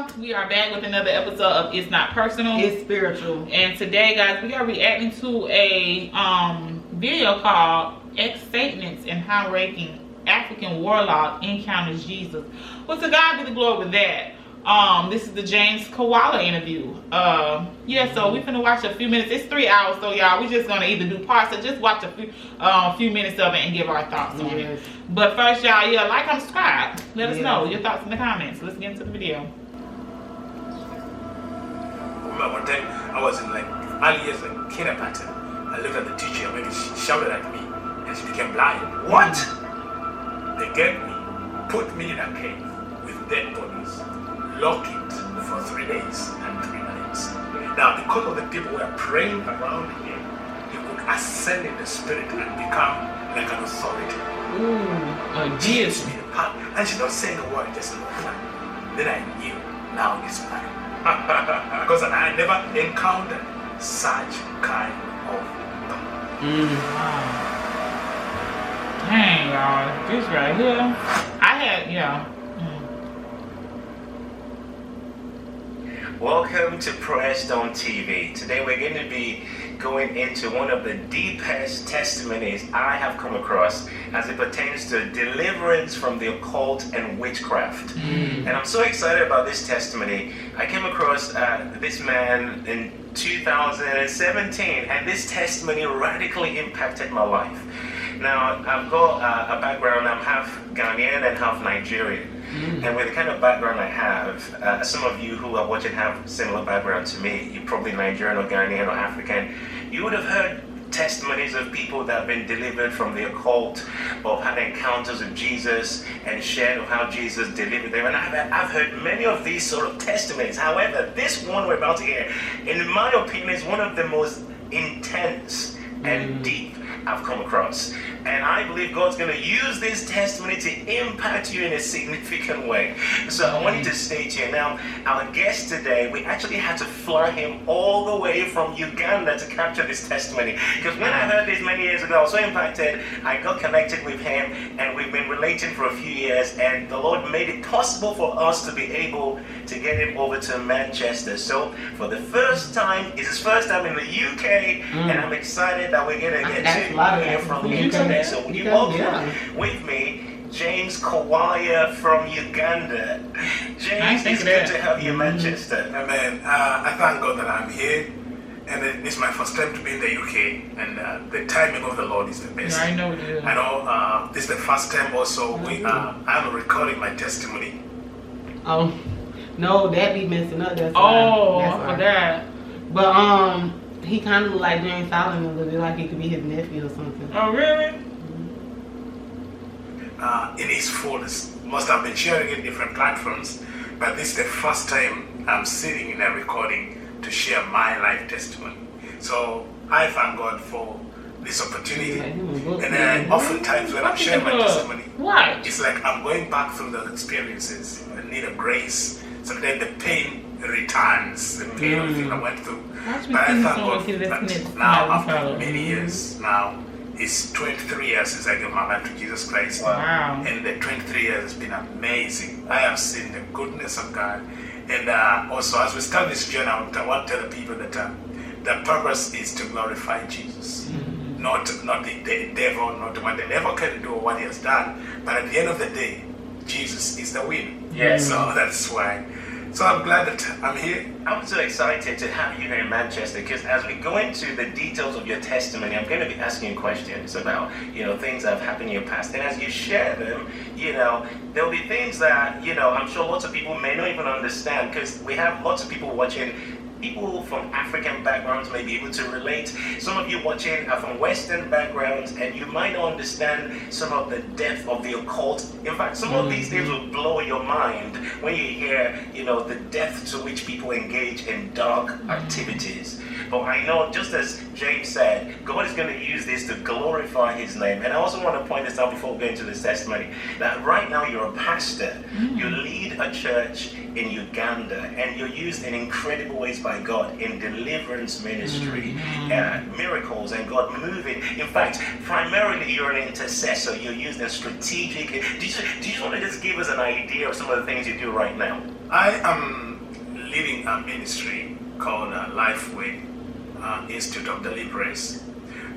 y'all, we are back with another episode of It's Not Personal, It's Spiritual. And today, guys, we are reacting to a video called EX-SATANIST and How Ranking African Warlock Encounters Jesus. Well, to God be the glory with that. This is the James Koala interview. Yeah, so we're gonna watch a few minutes. It's 3 hours, so y'all, we're just gonna either do parts or just watch a few minutes of it and give our thoughts on it. But first, y'all, yeah, like and subscribe. Let us know your thoughts in the comments. Let's get into the video. I remember one time I was in like early years, like kindergarten. I looked at the teacher and she shouted at me and she became blind. What? They get me, put me in a cave with dead bodies, lock it for 3 days and 3 nights. Now, because of the people who were praying around him, he could ascend in the spirit and become like an authority. Jesus. And she's not saying a word, just look like. Then I knew, now it's mine. Because I never encountered such kind of power. Dang, y'all, this right here. I had, Welcome to Prayer Stone TV. Today we're going to be going into one of the deepest testimonies I have come across as it pertains to deliverance from the occult and witchcraft. And I'm so excited about this testimony. I came across this man in 2017 and this testimony radically impacted my life. Now, I've got a background, I'm half Ghanaian and half Nigerian. And with the kind of background I have, some of you who are watching have similar background to me. You're probably Nigerian or Ghanaian or African. You would have heard testimonies of people that have been delivered from the occult, or had encounters with Jesus and shared of how Jesus delivered them. And I've heard many of these sort of testimonies. However, this one we're about to hear, in my opinion, is one of the most intense and deep I've come across. And I believe God's going to use this testimony to impact you in a significant way. So I want you to stay tuned. Now, our guest today, we actually had to fly him all the way from Uganda to capture this testimony. Because when I heard this many years ago, I was so impacted. I got connected with him and we've been relating for a few years. And the Lord made it possible for us to be able to get him over to Manchester. So for the first time, it's his first time in the UK. And I'm excited that we're going to get to hear from him today. So would you welcome with me James Koala from Uganda. James, it's good to have you in Manchester. Amen. I thank God that I'm here. And this is my first time to be in the UK. And the timing of the Lord is the best. I know it is. I know this is the first time also I'm recording my testimony. Oh, no, that be messing up. That's I forgot. But he kind of look like James Solomon a little bit, like he could be his nephew or something. Oh, really? In his fullness. Must have been sharing in different platforms, but this is the first time I'm sitting in a recording to share my life testimony. So I thank God for this opportunity. And oftentimes when I'm sharing my testimony, it's like I'm going back through the experiences. I need a grace. Sometimes the pain returns, the pain of the thing I went through. But I thank God that now, after many years now, it's 23 years since I gave my life to Jesus Christ. Wow. And the 23 years has been amazing. I have seen the goodness of God. And also, as we start this journey, I want to tell the people that the purpose is to glorify Jesus. Not the devil, not what the devil can do or what he has done. But at the end of the day, Jesus is the winner. Yes. So that's why. So I'm glad that I'm here. I'm so excited to have you here in Manchester because as we go into the details of your testimony, I'm going to be asking you questions about, things that have happened in your past. And as you share them, there'll be things that, I'm sure lots of people may not even understand because we have lots of people watching. People from African backgrounds may be able to relate. Some of you watching are from Western backgrounds and you might not understand some of the depth of the occult. In fact, some of these things will blow your mind when you hear, the depth to which people engage in dark activities. But I know, just as James said, God is going to use this to glorify his name. And I also want to point this out before we go into this testimony, that right now you're a pastor. You lead a church in Uganda, and you're used in incredible ways by God in deliverance ministry, miracles, and God moving. In fact, primarily you're an intercessor. You're used in strategic. Do you want to just give us an idea of some of the things you do right now? I am leading a ministry called Lifeway Institute of Deliverance.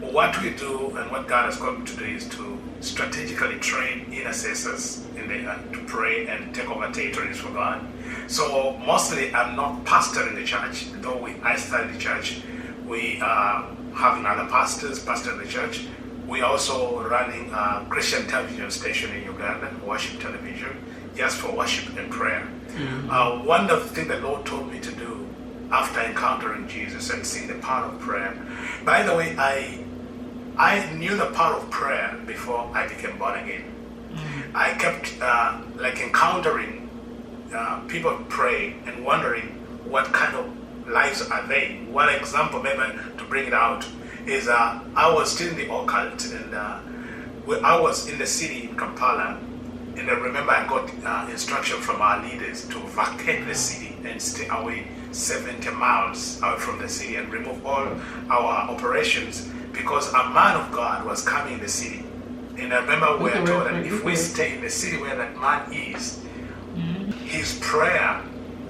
What we do and what God has called me to do is to strategically train intercessors to pray and take over territories for God. So mostly I'm not pastoring the church, though I started the church. We are having other pastors pastor the church. We are also running a Christian television station in Uganda, worship television, just for worship and prayer. One of the things the Lord told me to do after encountering Jesus and seeing the power of prayer. By the way, I knew the power of prayer before I became born again. I kept encountering people pray and wondering what kind of lives are they. One example, maybe to bring it out, is I was still in the occult, and I was in the city in Kampala, and I remember I got instruction from our leaders to vacate the city and stay away 70 miles out from the city and remove all our operations, because a man of God was coming in the city. And I remember we were told that if we stay in the city where that man is, his prayer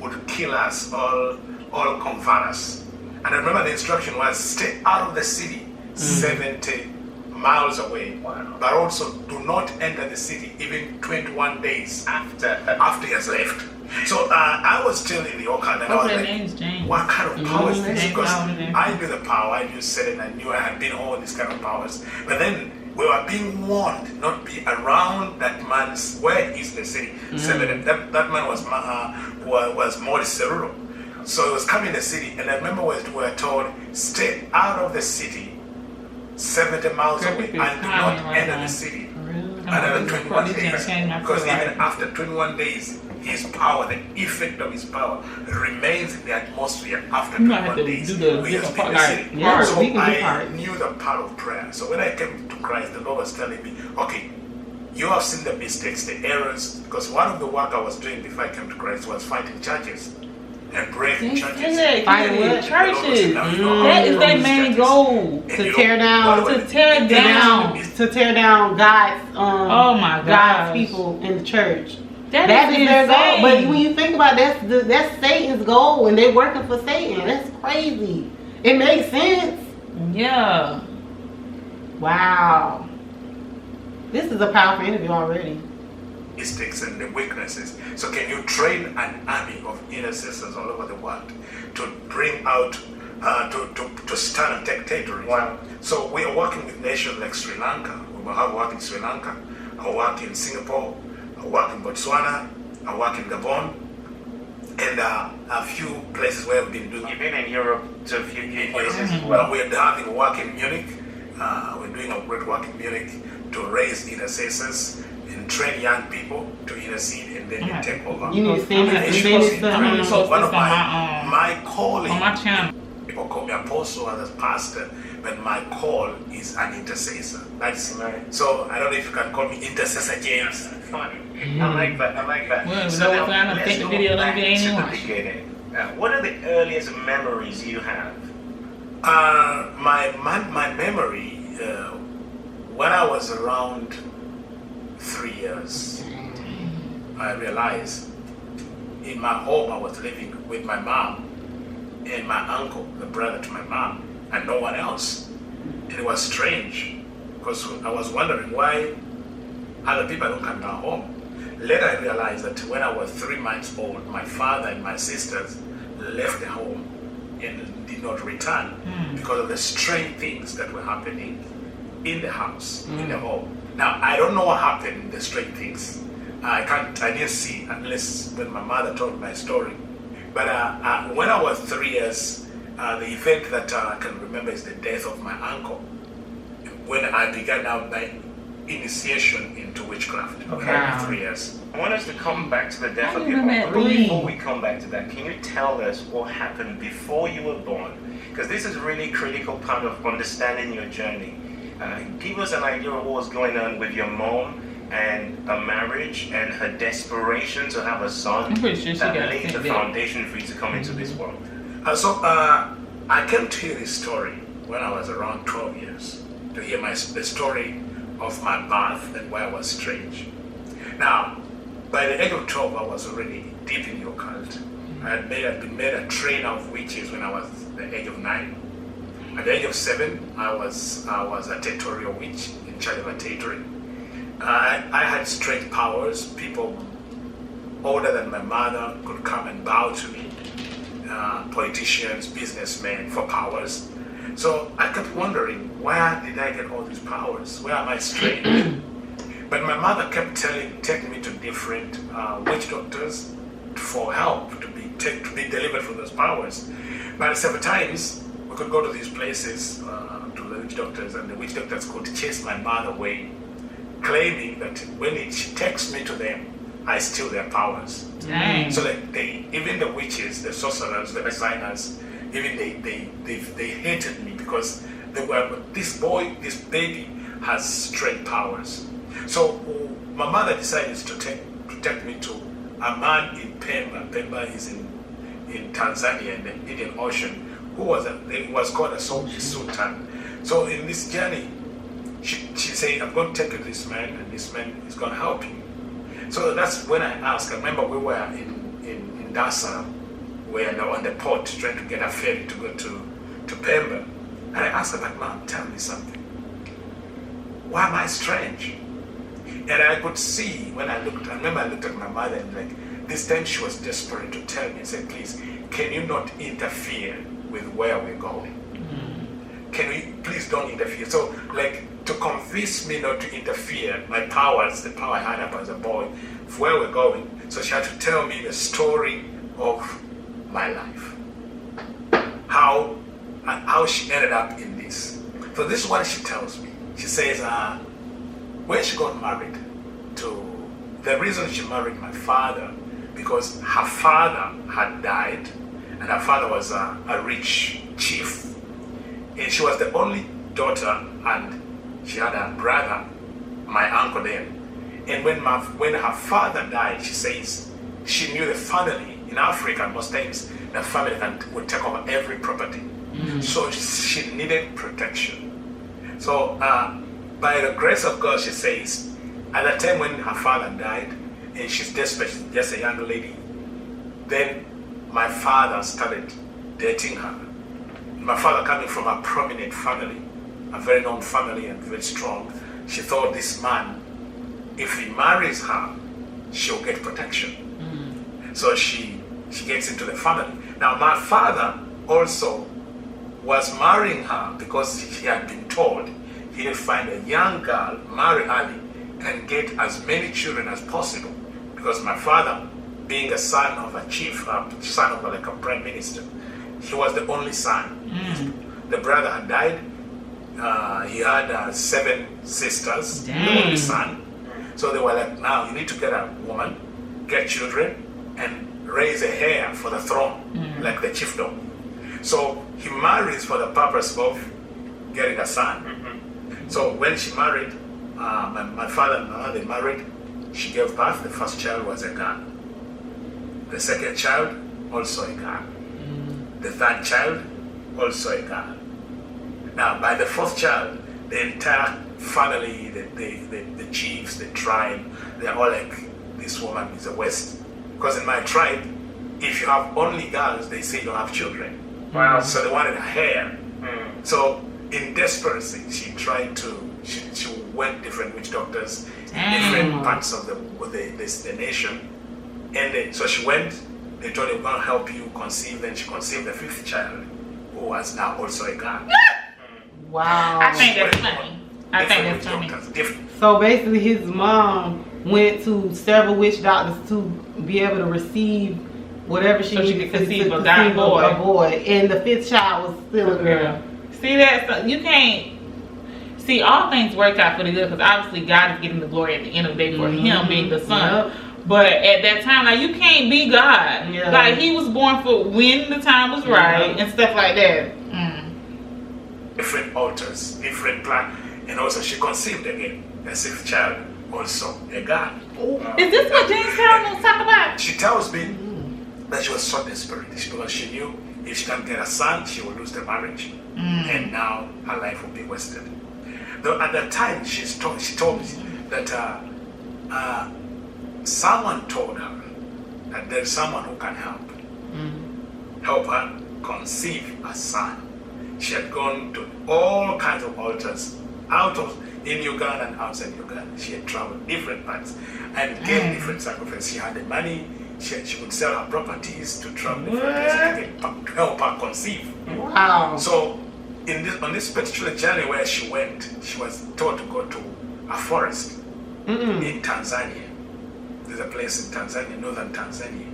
would kill us, all convert us. And I remember the instruction was stay out of the city 70 miles away, but also do not enter the city even 21 days after he has left. So I was still in the occult, and I was like, what kind of power is this? Because I knew the power, I knew Satan, I knew I had been all these kind of powers. But then we were being warned not to be around that man's, where is the city? That man was Maurice Cerullo. So he was coming in the city, and I remember we were told, stay out of the city 70 miles away and do not enter the city another 21 days. Because even after 21 days, his power, the effect of his power remains in the atmosphere after 21 days. We used to be in the city. So I knew the power of prayer. So when I came to Christ, the Lord was telling me, okay, you have seen the mistakes, the errors, because one of the work I was doing before I came to Christ was fighting churches and breaking churches. Fighting with churches. That is their main goal. To tear down God's God's people in the church. That is their goal. But when you think about it, that's Satan's goal, and they're working for Satan. That's crazy. It makes sense. Yeah. Wow. This is a powerful interview already. Mistakes and the weaknesses. So can you train an army of intercessors all over the world to bring out, to stand and take territory? Wow. So we are working with nations like Sri Lanka. We have work in Sri Lanka. I work in Singapore. I work in Botswana. I work in Gabon. And a few places where we've been doing. You've been in Europe to a few places as well. We're having work in Munich. We're doing a great work in Munich to raise intercessors and train young people to intercede, and then they take over. You need to send this. One of my calling on my channel. People call me apostle as a pastor, but my call is an intercessor. That's right. So I don't know if you can call me intercessor James. Funny. I like that. Well, so now let's take the video back to the beginning. What are the earliest memories you have? My memory, when I was around 3 years, I realized in my home I was living with my mom and my uncle, the brother to my mom, and no one else. And it was strange because I was wondering why other people don't come to our home. Later I realized that when I was 3 months old, my father and my sisters left the home and did not return because of the strange things that were happening in the house, in the home. Now, I don't know what happened, the strange things. I didn't see unless when my mother told my story. But when I was 3 years, the event that I can remember is the death of my uncle. When I began my initiation into witchcraft. Okay, 3 years. I want us to come back to the death of your uncle. Before we come back to that, can you tell us what happened before you were born? Because this is a really critical part of understanding your journey. Give us an idea of what was going on with your mom and a marriage and her desperation to have a son I'm pretty sure she that got laid the sent there. foundation for you to come into this world. I came to hear this story when I was around 12 years, to hear the story of my birth and why I was strange. Now, by the age of 12, I was already deep in the occult. I had been made a trainer of witches when I was the age of 9. At the age of 7, I was a territorial witch in charge of a territory. I had strange powers. People older than my mother could come and bow to me. Politicians, businessmen for powers. So I kept wondering, where did I get all these powers? Where am I strange? But my mother kept taking me to different witch doctors for help, to be delivered from those powers. But several times we could go to these places to the witch doctors, and the witch doctors could chase my mother away, claiming that when she takes me to them, I steal their powers. Dang. So that even the witches, the sorcerers, the designers, even they hated me because they were, this baby has strange powers. So my mother decided to take me to a man in Pemba. Pemba is in Tanzania, in the Indian Ocean, who was called a Sultan. So in this journey, she said, I'm going to take you to this man, and this man is going to help you. So that's when I asked. I remember we were in Dar es Salaam, we were on the port trying to get a ferry to go to Pemba. And I asked her, like, Mom, tell me something. Why am I strange? And I could see when I remember I looked at my mother, and like this time she was desperate to tell me and said, please, can you not interfere with where we're going? Can we please don't interfere? So like to convince me not to interfere, my powers, the power I had up as a boy, of where we're going. So she had to tell me the story of my life. How she ended up in this. So this is what she tells me. She says, when she got married the reason she married my father, because her father had died, and her father was a rich chief. And she was the only daughter, and she had a brother, my uncle then. And when her father died, she says she knew the family in Africa, most times the family would take over every property. So she needed protection. So by the grace of God, she says, at the time when her father died, and she's desperate, she's just a young lady, then my father started dating her. My father coming from a prominent family, a very known family and very strong, she thought this man, if he marries her, she'll get protection. So she gets into the family. Now my father also was marrying her because he had been told he would find a young girl, marry early, and get as many children as possible. Because my father, being a son of a chief, son of like a prime minister, he was the only son. The brother had died. He had 7 sisters, the only son. So they were like, now you need to get a woman, get children, and raise a heir for the throne, like the chiefdom. So he marries for the purpose of getting a son. So when she married, my father and my mother married, she gave birth. The first child was a girl. The second child, also a girl. The third child, also a girl. Now, by the 4th child, the entire family, the chiefs, the tribe, they're all like, this woman is a West. Because in my tribe, if you have only girls, they say you don't have children. Wow. So they wanted a heir. So in desperation, she tried to, she went different witch doctors, different parts of the nation. And so she went, they told her, we're going to help you conceive. Then she conceived the 5th child, who was now also a girl. Wow. I think that's funny. I think that's funny. So basically his mom went to several witch doctors to be able to receive whatever she needed to conceive a boy. And the 5th child was still a girl. See that? You can't... See, all things work out for the good, because obviously God is getting the glory at the end of the day for him being the son. But at that time, like, you can't be God. Like, he was born for when the time was right and stuff like that. Different altars, different plan. And also she conceived again, the 6th child. also a gun. Is this what James Carroll talk about? She tells me that she was so desperate because she knew if she can't get a son, she will lose the marriage, and now her life will be wasted. Though at that time, she told me that someone told her that there's someone who can help her conceive a son. She had gone to all kinds of altars in Uganda and outside Uganda. She had traveled different parts and gave different sacrifices. She had the money. She would sell her properties to travel different places to help her conceive. Wow. So on this particular journey where she went, she was told to go to a forest in Tanzania. There's a place in Tanzania, northern Tanzania.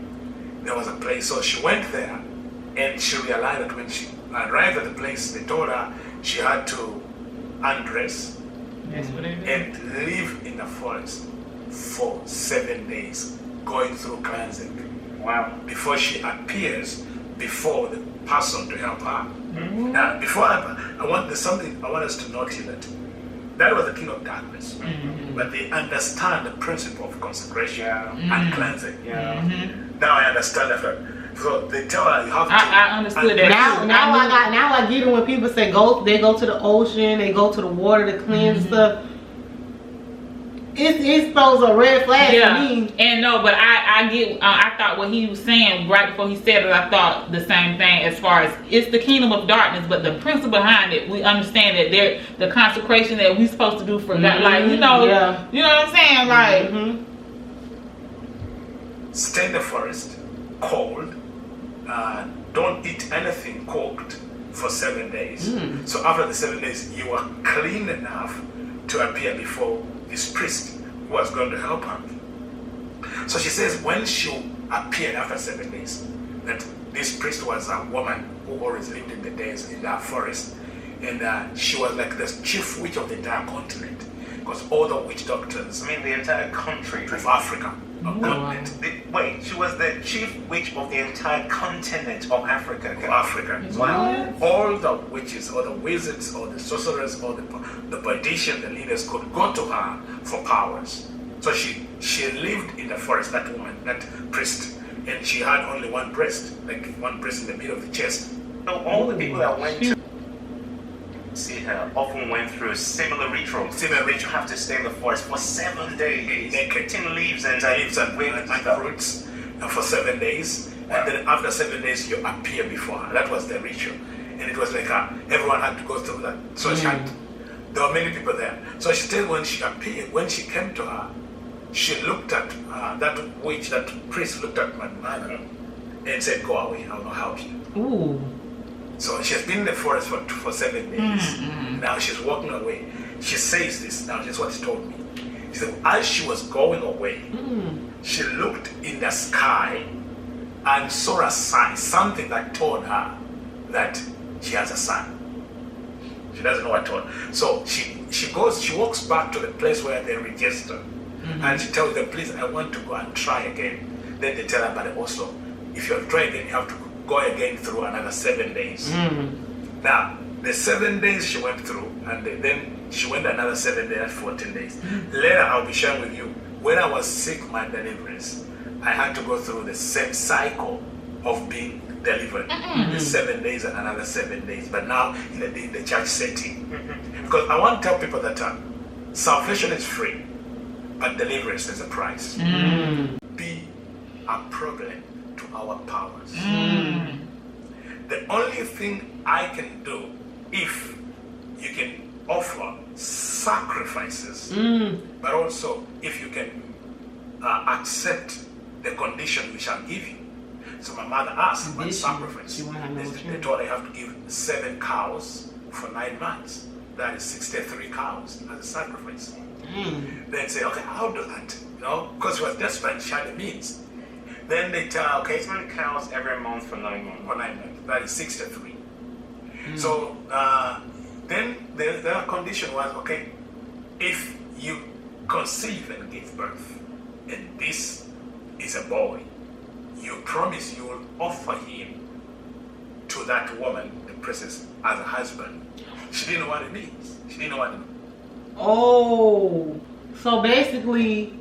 There was a place, so she went there, and she realized that when she arrived at the place, they told her she had to undress and live in the forest for 7 days, going through cleansing. Wow. Before she appears before the person to help her. Now, before there's something I want us to note here, that was the king of darkness, but they understand the principle of consecration and cleansing. Now I understand that. So they tell her you have to. I understood that. Now I get it when people say they go to the ocean, they go to the water to cleanse stuff. It's those a red flag to me. And no, but I get. I thought what he was saying right before he said it. I thought the same thing as far as it's the kingdom of darkness, but the principle behind it, we understand that the consecration that we supposed to do for God, like you know what I'm saying, like. Stay in the forest, cold. Don't eat anything cooked for 7 days. So after the 7 days, you are clean enough to appear before this priest who was going to help her. So she says when she appeared after 7 days, that this priest was a woman who always lived in the days in that forest, and she was like the chief witch of the entire continent, because all the witch doctors, I mean the entire country of Africa. Wait, she was the chief witch of the entire continent of Africa. Africa. Wow. All the witches or the wizards or the sorcerers or the politicians, the leaders could go to her for powers. So she lived in the forest, that woman, that priest, and she had only one breast, like one breast in the middle of the chest. So all the people that went to see her often went through similar rituals. You have to stay in the forest for 7 days, eating leaves and fruits for 7 days. Wow. And then after 7 days, you appear before her. That was the ritual. And it was like everyone had to go through that. So there were many people there. So she said when she appeared, when she came to her, she looked at that witch, that priest looked at my mother and said, "Go away, I will not help you." Ooh. So she has been in the forest for 7 days. Now she's walking away. She says this, now this is what she told me. She said, as she was going away, she looked in the sky and saw a sign, something that told her that she has a son. She doesn't know what told her. So she walks back to the place where they register, and she tells them, "Please, I want to go and try again." Then they tell her, "But also, if you have tried, then you have to go again through another 7 days." Now, the 7 days she went through, and then she went another 7 days, 14 days. Later, I'll be sharing with you, when I was sick, my deliverance, I had to go through the same cycle of being delivered. The 7 days and another 7 days, but now in the church setting. Because I want to tell people that salvation is free, but deliverance is a price. Be a problem to our powers. The only thing I can do, if you can offer sacrifices, but also if you can accept the condition we shall give you. So my mother asked, what sacrifice? They told I have to give 7 cows for 9 months. That is 63 cows as a sacrifice. Then say, okay, I'll do that. Because she was desperate, she had the means. Then they tell her, okay, 7 cows every month for 9 months. For 9 months. That is 63. So then the condition was, okay, if you conceive and give birth, and this is a boy, you promise you will offer him to that woman, the princess, as a husband. She didn't know what it means. She didn't know what it means. Oh. So basically,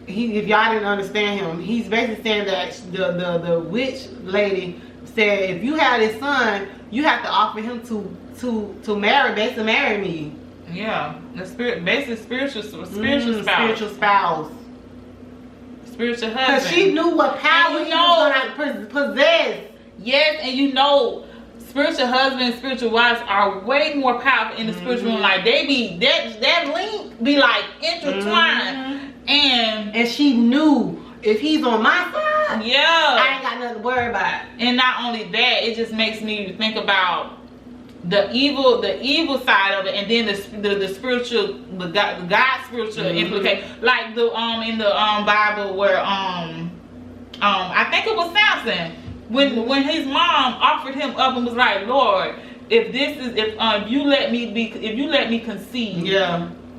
if y'all didn't understand him, he's basically saying that the witch lady said, if you have this son, you have to offer him to marry me. Yeah, the spirit, basically spiritual spouse. Spiritual spouse. Spiritual husband. Because she knew what power he was going to possess. Yes, and you know, spiritual husbands and spiritual wives are way more powerful in the spiritual realm. Like they be that link be like intertwined, and she knew if he's on my side, I ain't got nothing to worry about. And not only that, it just makes me think about the evil side of it, and then the spiritual, the God spiritual implication, like the in the Bible where I think it was Samson. When his mom offered him up and was like, Lord, if you let me conceive,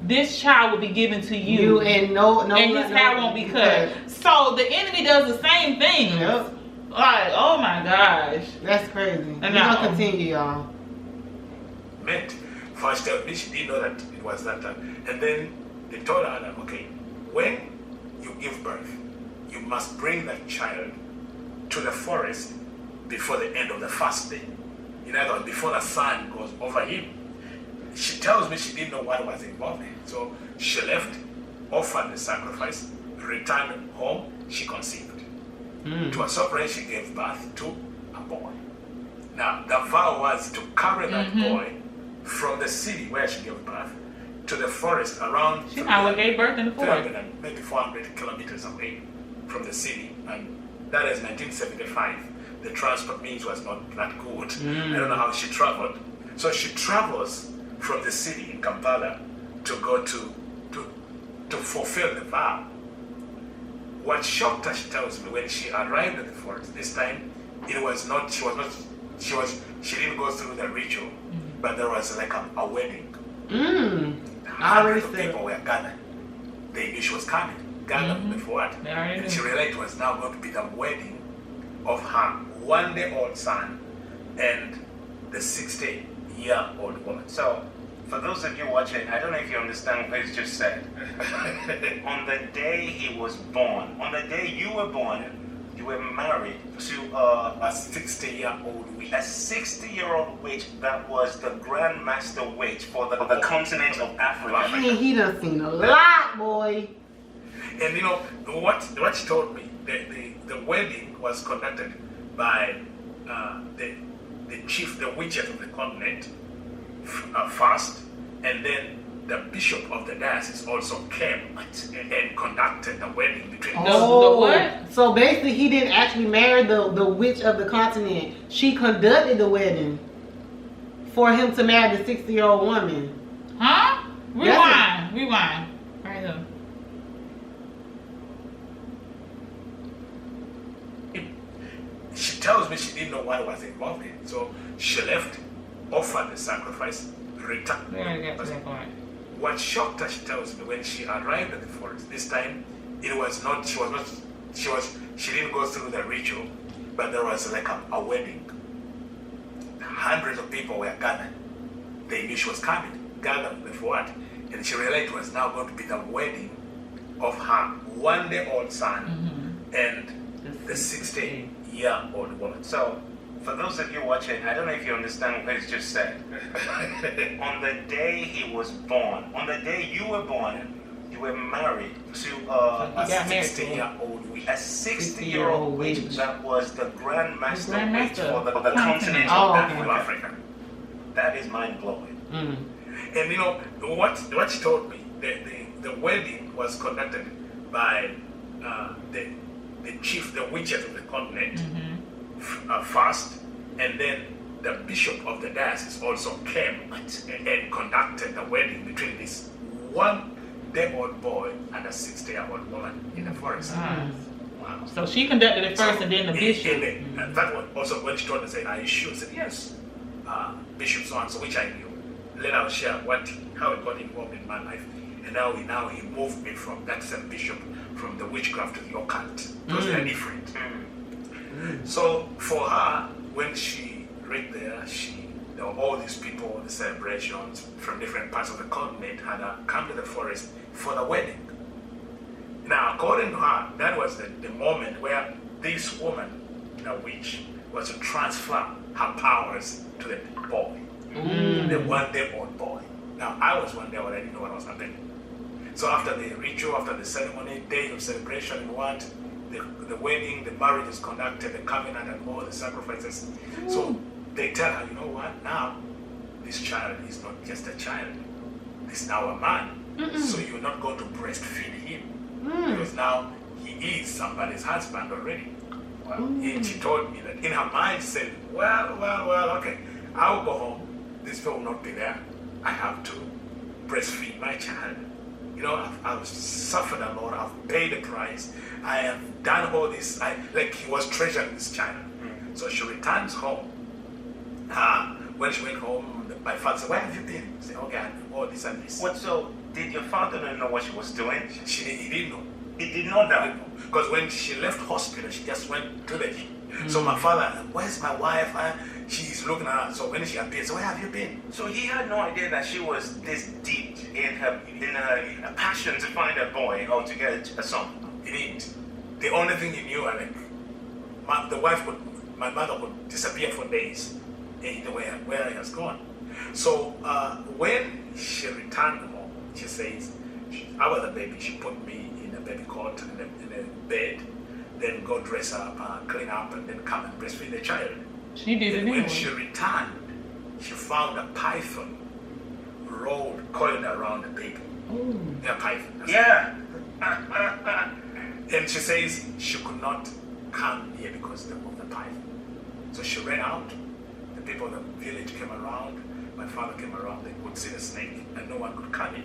this child will be given to you, and his hair won't be cut. So the enemy does the same thing. Yep. Like, oh my gosh, that's crazy. We're gonna continue, y'all. Meant first, she didn't know that it was that time, and then they told her that, okay, when you give birth, you must bring that child to the forest before the end of the first day. In other words, before the sun goes over him. She tells me she didn't know what was involved in. So she left, offered the sacrifice, returned home, she conceived. To her surprise, she gave birth to a boy. Now, the vow was to carry that boy from the city where she gave birth to the forest around. She probably gave birth in the forest. Maybe 400 kilometers away from the city. And that is 1975. The transport means was not that good. I don't know how she traveled. So she travels from the city in Kampala to go to fulfill the vow. What shocked her, she tells me, when she arrived at the forest this time, it was not. She didn't go through the ritual, but there was like a wedding. Hundreds of people were gathered. They knew she was coming. Gathered before what? And she realized it was now going to be the wedding of her one-day-old son and the 60-year-old woman. So, for those of you watching, I don't know if you understand what he's just said. On the day he was born, on the day you were born, you were married to a 60-year-old witch. A 60-year-old witch that was the Grand Master Witch for the continent of Africa. Man, he done seen a lot, boy. And you know, what she told me, the wedding was conducted by the chief, the witches of the continent first, and then the bishop of the diocese also came and conducted the wedding between the what? So basically he didn't actually marry the witch of the continent. She conducted the wedding for him to marry the 60-year-old woman. Huh? Rewind. Right here. She tells me she didn't know what was involved in. So she left, offered the sacrifice, returned. What shocked her, she tells me, when she arrived at the forest this time, it was not. She didn't go through the ritual, but there was like a wedding. Hundreds of people were gathered. They knew she was coming. Gathered before what? And she realized it was now going to be the wedding of her one-day-old son and the 60-year-old woman. So, for those of you watching, I don't know if you understand what he's just said. On the day he was born, on the day you were born, you were married to a 60-year-old witch. A 60-year-old witch that was the Grand Master Witch for the continent of Africa. That is mind-blowing. And you know, what she told me, the wedding was conducted by the chief, the witches of the continent first, and then the bishop of the diocese also came and conducted the wedding between this one-day-old boy and a 60-year-old woman in the forest. Wow. So she conducted it first, and then the bishop. That one also, when she told me, said, "Are you sure?" I said, "Yes." Bishop so-and-so, which I knew. Let us share how it got involved in my life, and now he moved me from that same bishop from the witchcraft to the occult, because they're different. So for her, when she read there, she there were all these people, the celebrations from different parts of the continent had come to the forest for the wedding. Now, according to her, that was the moment where this woman, the witch, was to transfer her powers to the boy, the one-day-old boy. Now, I was one day old, I didn't know what was happening. So after the ritual, after the ceremony, day of celebration, and what, the wedding, the marriage is conducted, the covenant, and all the sacrifices. So they tell her, you know what, now this child is not just a child, this is now a man. So you're not going to breastfeed him, because now he is somebody's husband already. Well, and she told me that in her mind, she said, well, okay, I'll go home, this will not be there, I have to breastfeed my child. You know, I've suffered a lot, I've paid the price, I have done all this, like he was treasuring this child. So she returns home. When she went home, my father said, where have you been? She said, okay, I do all this and this. What, so did your father not know what she was doing? He didn't know. He did not know. Because when she left hospital, she just went to the So my father, where's my wife? She's looking at her. So when she appeared, so where have you been? So he had no idea that she was this deep in her passion to find a boy or to get a son. He didn't. The only thing he knew, like, my mother would disappear for days. He didn't know where he has gone. So when she returned home, she says, I was a baby. She put me in a baby cot in a bed, then go dress up, clean up, and then come and breastfeed the child. She did it anyway. When she returned, she found a python coiled around the baby. Yeah, python. Yeah. And she says she could not come here because of the python. So she ran out. The people of the village came around. My father came around. They could see the snake, and no one could come in.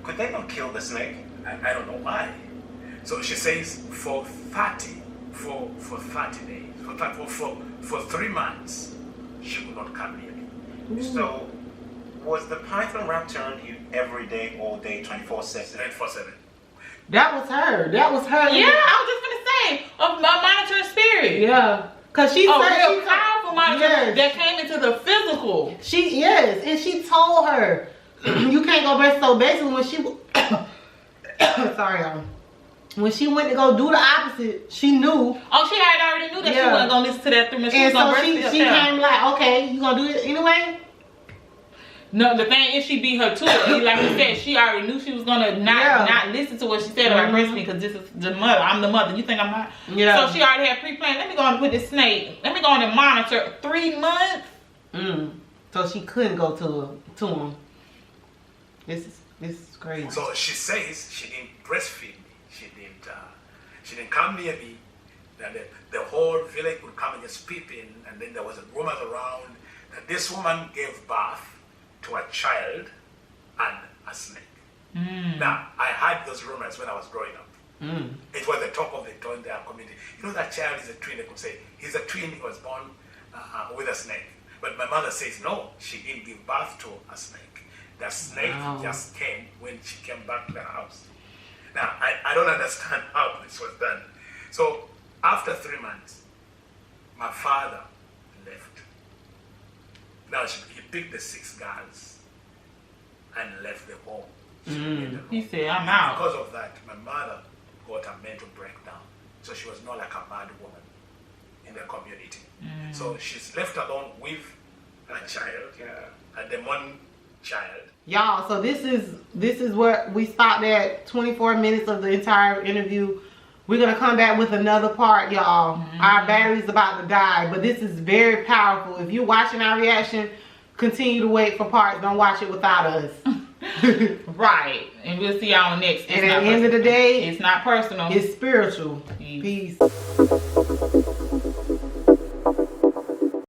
Could they not kill the snake? I don't know why. So she says for 30 days, for 3 months, she could not come near me. So was the python wrapped around you every day, all day, 24/7? 24/7. That was her. That was her. Yeah, I was just gonna say, of my monitoring spirit. Yeah. Cause she a said real powerful monitor that came into the physical. And she told her, you can't go breast. So basically when she sorry y'all. When she went to go do the opposite, she knew. Oh, she had already knew that she wasn't gonna listen to that through. And so she came like, okay, you gonna do it anyway? No, the thing is, she beat her to it. Like you said, she already knew she was gonna not listen to what she said about breastfeeding, because this is the mother. I'm the mother. You think I'm not? Yeah. So she already had pre-planned. Let me go on with this snake. Let me go on and monitor 3 months. So she couldn't go to him. This is crazy. So she says she didn't breastfeed me. She didn't come near me. That the whole village would come and just peep in, and then there was rumors around that this woman gave birth to a child and a snake. Now, I heard those rumors when I was growing up. It was the talk of the town in their community. You know, that child is a twin. They could say he's a twin. He was born with a snake. But my mother says no, she didn't give birth to a snake. The snake just came when she came back to the house. Now, I don't understand how this was done. So, after 3 months, my father left. Now, he picked the 6 girls and left the home. He said, I'm out. Because of that, my mother got a mental breakdown. So, she was not like a mad woman in the community. So, she's left alone with a child, a demon child. Y'all, so this is where we stopped at 24 minutes of the entire interview. We're gonna come back with another part, y'all. Our battery's about to die, but this is very powerful. If you're watching our reaction, continue to wait for parts. Don't watch it without us. Right. And we'll see y'all next. And at the end of the day, it's not personal. It's spiritual. Peace.